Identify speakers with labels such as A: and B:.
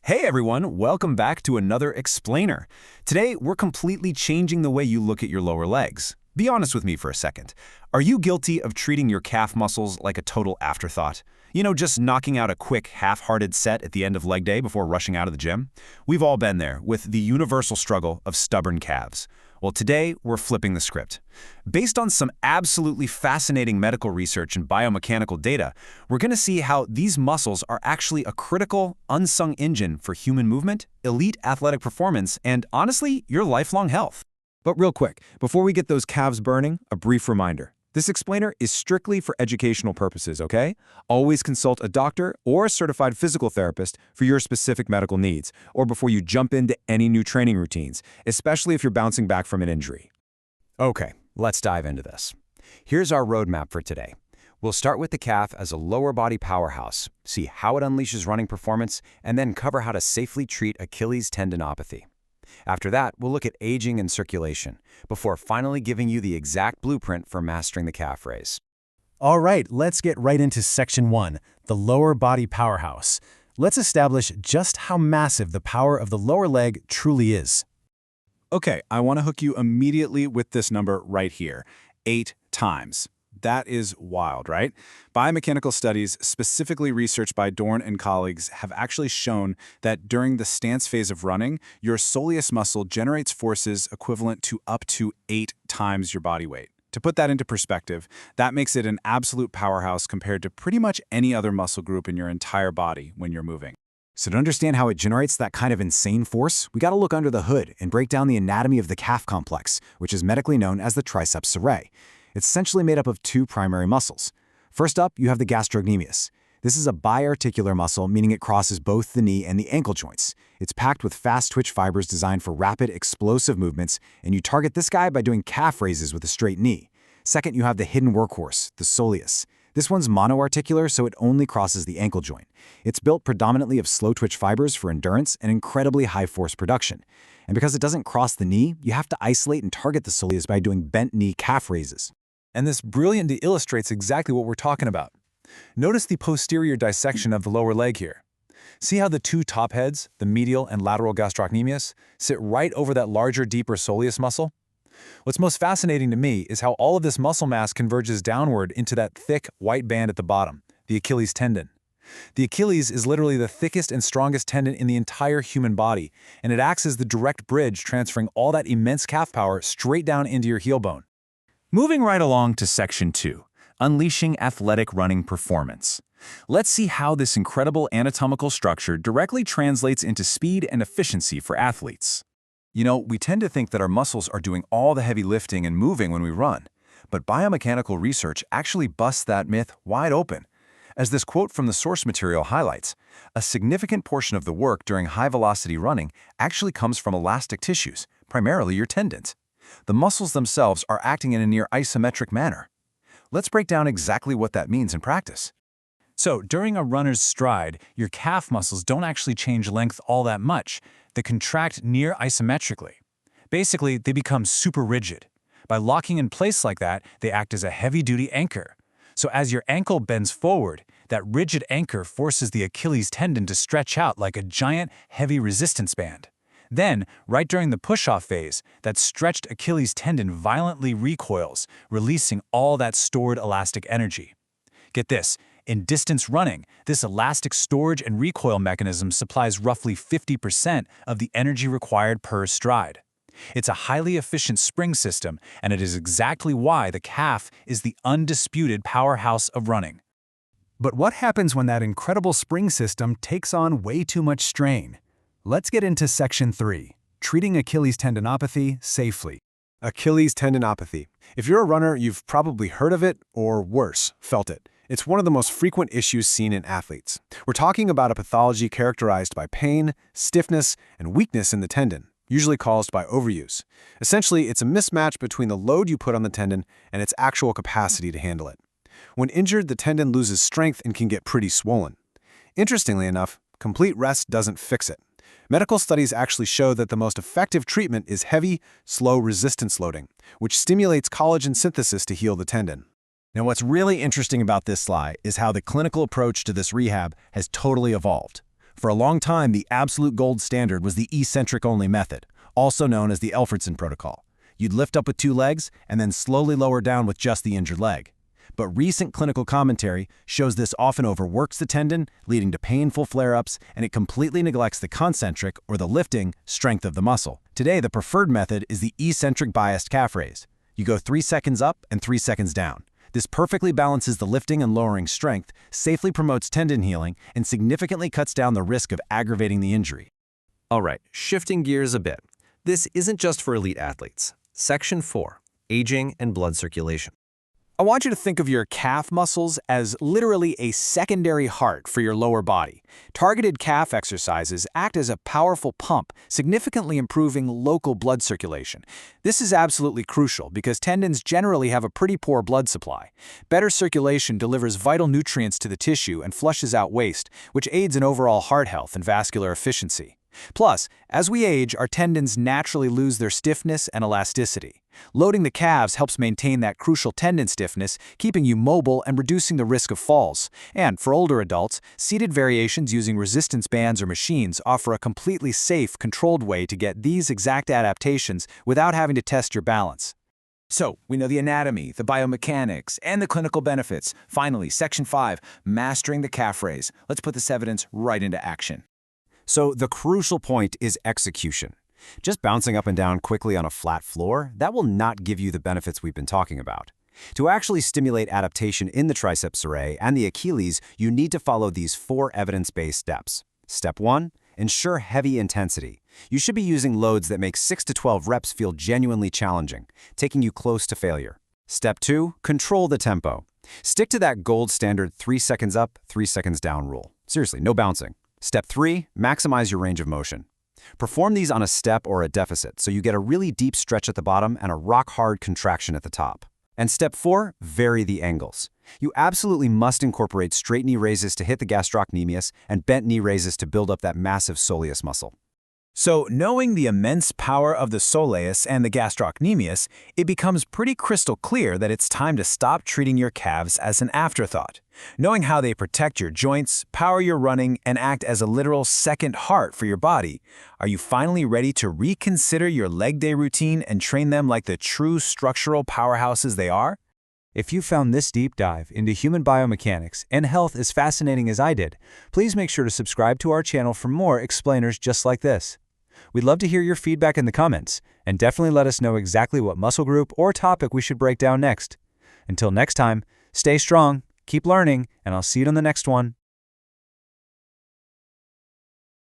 A: Hey everyone, welcome back to another explainer. Today, we're completely changing the way you look at your lower legs. Be honest with me for a second. Are you guilty of treating your calf muscles like a total afterthought? You know, just knocking out a quick, half-hearted set at the end of leg day before rushing out of the gym? We've all been there with the universal struggle of stubborn calves. Well, today, we're flipping the script. Based on some absolutely fascinating medical research and biomechanical data, we're going to see how these muscles are actually a critical, unsung engine for human movement, elite athletic performance, and honestly, your lifelong health.
B: But real quick, before we get those calves burning, a brief reminder. This explainer is strictly for educational purposes, okay? Always consult a doctor or a certified physical therapist for your specific medical needs, or before you jump into any new training routines, especially if you're bouncing back from an injury.
A: Okay, let's dive into this. Here's our roadmap for today. We'll start with the calf as a lower body powerhouse, see how it unleashes running performance, and then cover how to safely treat Achillestendinopathy. After that, we'll look at aging and circulation, before finally giving you the exact blueprint for mastering the calf raise.
C: All right, let's get right into Section 1, the lower body powerhouse. Let's establish just how massive the power of the lower leg truly is.
D: Okay, I want to hook you immediately with this number right here, 8 times. That is wild, right? Biomechanical studies, specifically researched by Dorn and colleagues, have actually shown that during the stance phase of running, your soleus muscle generates forces equivalent to up to 8 times your body weight. To put that into perspective, that makes it an absolute powerhouse compared to pretty much any other muscle group in your entire body when you're moving.
E: So to understand how it generates that kind of insane force, we got to look under the hood and break down the anatomy of the calf complex, which is medically known as the triceps surae. It's essentially made up of 2 primary muscles. First up, you have the gastrocnemius. This is a biarticular muscle, meaning it crosses both the knee and the ankle joints. It's packed with fast twitch fibers designed for rapid, explosive movements, and you target this guy by doing calf raises with a straight knee. Second, you have the hidden workhorse, the soleus. This one's monoarticular, so it only crosses the ankle joint. It's built predominantly of slow twitch fibers for endurance and incredibly high force production. And because it doesn't cross the knee, you have to isolate and target the soleus by doing bent knee calf raises.
F: And this brilliantly illustrates exactly what we're talking about. Notice the posterior dissection of the lower leg here. See how the 2 top heads, the medial and lateral gastrocnemius, sit right over that larger, deeper soleus muscle? What's most fascinating to me is how all of this muscle mass converges downward into that thick, white band at the bottom, the Achilles tendon. The Achilles is literally the thickest and strongest tendon in the entire human body, and it acts as the direct bridge transferring all that immense calf power straight down into your heel bone.
A: Moving right along to Section 2, Unleashing Athletic Running Performance. Let's see how this incredible anatomical structure directly translates into speed and efficiency for athletes.
F: You know, we tend to think that our muscles are doing all the heavy lifting and moving when we run, but biomechanical research actually busts that myth wide open. As this quote from the source material highlights, a significant portion of the work during high-velocity running actually comes from elastic tissues, primarily your tendons. The muscles themselves are acting in a near isometric manner. Let's break down exactly what that means in practice.
C: So, during a runner's stride, your calf muscles don't actually change length all that much. They contract near isometrically. Basically, they become super rigid. By locking in place like that, they act as a heavy-duty anchor. So as your ankle bends forward, that rigid anchor forces the Achilles tendon to stretch out like a giant, heavy resistance band. Then, right during the push-off phase, that stretched Achilles tendon violently recoils, releasing all that stored elastic energy. Get this, in distance running, this elastic storage and recoil mechanism supplies roughly 50% of the energy required per stride. It's a highly efficient spring system, and it is exactly why the calf is the undisputed powerhouse of running. But what happens when that incredible spring system takes on way too much strain? Let's get into Section 3, Treating Achilles Tendinopathy Safely.
B: Achilles tendinopathy. If you're a runner, you've probably heard of it, or worse, felt it. It's one of the most frequent issues seen in athletes. We're talking about a pathology characterized by pain, stiffness, and weakness in the tendon, usually caused by overuse. Essentially, it's a mismatch between the load you put on the tendon and its actual capacity to handle it. When injured, the tendon loses strength and can get pretty swollen. Interestingly enough, complete rest doesn't fix it. Medical studies actually show that the most effective treatment is heavy, slow resistance loading, which stimulates collagen synthesis to heal the tendon.
E: Now, what's really interesting about this slide is how the clinical approach to this rehab has totally evolved.
B: For a long time, the absolute gold standard was the eccentric-only method, also known as the Elfridson protocol. You'd lift up with two legs and then slowly lower down with just the injured leg. But recent clinical commentary shows this often overworks the tendon, leading to painful flare-ups, and it completely neglects the concentric, or the lifting, strength of the muscle. Today, the preferred method is the eccentric biased calf raise. You go 3 seconds up and 3 seconds down. This perfectly balances the lifting and lowering strength, safely promotes tendon healing, and significantly cuts down the risk of aggravating the injury.
G: All right, shifting gears a bit. This isn't just for elite athletes. Section 4, Aging and Blood Circulation.
B: I want you to think of your calf muscles as literally a secondary heart for your lower body. Targeted calf exercises act as a powerful pump, significantly improving local blood circulation. This is absolutely crucial because tendons generally have a pretty poor blood supply. Better circulation delivers vital nutrients to the tissue and flushes out waste, which aids in overall heart health and vascular efficiency. Plus, as we age, our tendons naturally lose their stiffness and elasticity. Loading the calves helps maintain that crucial tendon stiffness, keeping you mobile and reducing the risk of falls. And for older adults, seated variations using resistance bands or machines offer a completely safe, controlled way to get these exact adaptations without having to test your balance.
F: So, we know the anatomy, the biomechanics, and the clinical benefits. Finally, Section 5, Mastering the Calf Raise. Let's put this evidence right into action.
B: So the crucial point is execution. Just bouncing up and down quickly on a flat floor, that will not give you the benefits we've been talking about. To actually stimulate adaptation in the triceps surae and the Achilles, you need to follow these 4 evidence-based steps. Step 1, ensure heavy intensity. You should be using loads that make 6 to 12 reps feel genuinely challenging, taking you close to failure. Step 2, control the tempo. Stick to that gold standard 3 seconds up, 3 seconds down rule. Seriously, no bouncing. Step 3, maximize your range of motion. Perform these on a step or a deficit so you get a really deep stretch at the bottom and a rock-hard contraction at the top. And step 4, vary the angles. You absolutely must incorporate straight knee raises to hit the gastrocnemius and bent knee raises to build up that massive soleus muscle.
F: So, knowing the immense power of the soleus and the gastrocnemius, it becomes pretty crystal clear that it's time to stop treating your calves as an afterthought. Knowing how they protect your joints, power your running, and act as a literal second heart for your body, are you finally ready to reconsider your leg day routine and train them like the true structural powerhouses they are? If you found this deep dive into human biomechanics and health as fascinating as I did, please make sure to subscribe to our channel for more explainers just like this. We'd love to hear your feedback in the comments, and definitely let us know exactly what muscle group or topic we should break down next. Until next time, stay strong, keep learning, and I'll see you on the next one.